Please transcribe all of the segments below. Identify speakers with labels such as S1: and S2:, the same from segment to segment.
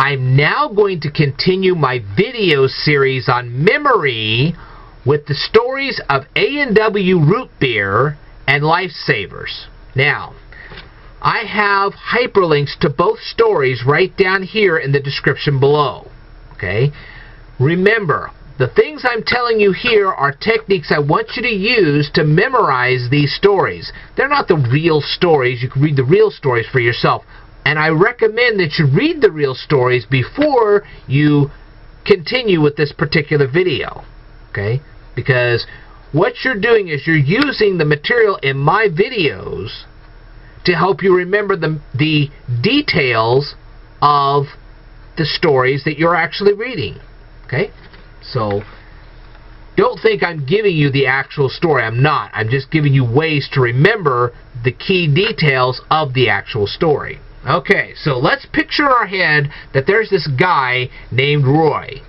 S1: I'm now going to continue my video series on memory with the stories of A&W Root Beer and Lifesavers. Now, I have hyperlinks to both stories right down here in the description below. Okay? Remember, the things I'm telling you here are techniques I want you to use to memorize these stories. They're not the real stories. You can read the real stories for yourself. And I recommend that you read the real stories before you continue with this particular video. Okay? Because what you're doing is you're using the material in my videos to help you remember the details of the stories that you're actually reading. Okay? So, don't think I'm giving you the actual story. I'm not. I'm just giving you ways to remember the key details of the actual story. Okay, so let's picture in our head that there's this guy named Roy.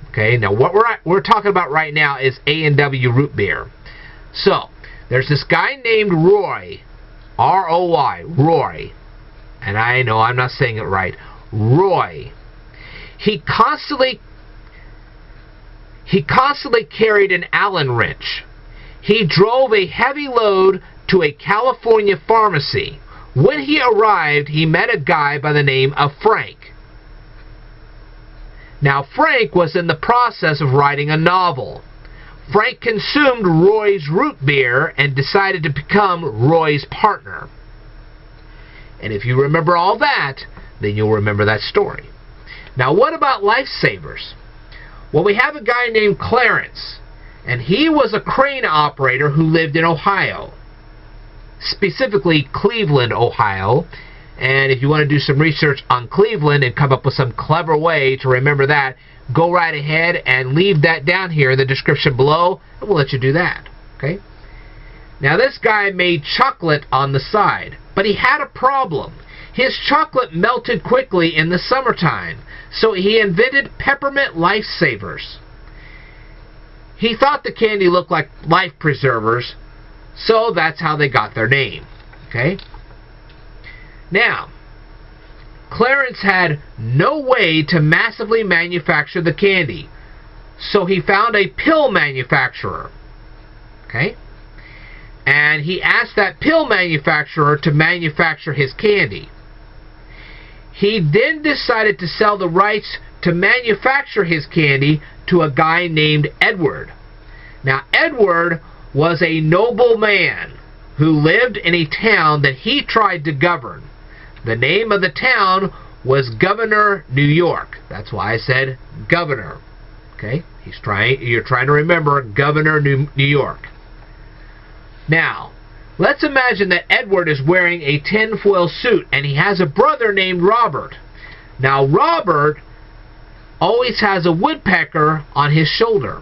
S1: Okay, now what we're talking about right now is A&W Root Beer. So, there's this guy named Roy. R-O-Y, Roy. And I know I'm not saying it right. Roy. He constantly carried an Allen wrench. He drove a heavy load to a California pharmacy. When he arrived, he met a guy by the name of Frank. Now, Frank was in the process of writing a novel. Frank consumed Roy's root beer and decided to become Roy's partner. And if you remember all that, then you'll remember that story. Now, what about Lifesavers? Well, we have a guy named Clarence, and he was a crane operator who lived in Ohio. Specifically Cleveland, Ohio. And if you want to do some research on Cleveland and come up with some clever way to remember that, go right ahead and leave that down here in the description below, and we'll let you do that. Okay? Now, this guy made chocolate on the side, but he had a problem. His chocolate melted quickly in the summertime, so he invented peppermint Lifesavers. He thought the candy looked like life preservers, so that's how they got their name. Okay? Now, Clarence had no way to massively manufacture the candy, so he found a pill manufacturer. Okay? And he asked that pill manufacturer to manufacture his candy. He then decided to sell the rights to manufacture his candy to a guy named Edward. Now, Edward was a noble man who lived in a town that he tried to govern. The name of the town was Governor, New York. That's why I said Governor. Okay? You're trying to remember Governor, New York. Now, let's imagine that Edward is wearing a tinfoil suit and he has a brother named Robert. Now, Robert always has a woodpecker on his shoulder.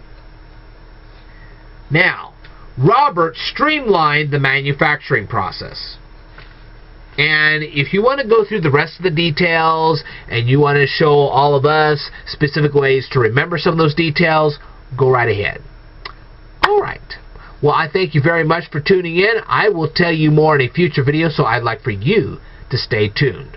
S1: Now, Robert streamlined the manufacturing process. And if you want to go through the rest of the details and you want to show all of us specific ways to remember some of those details, go right ahead. Alright. Well, I thank you very much for tuning in. I will tell you more in a future video, so I'd like for you to stay tuned.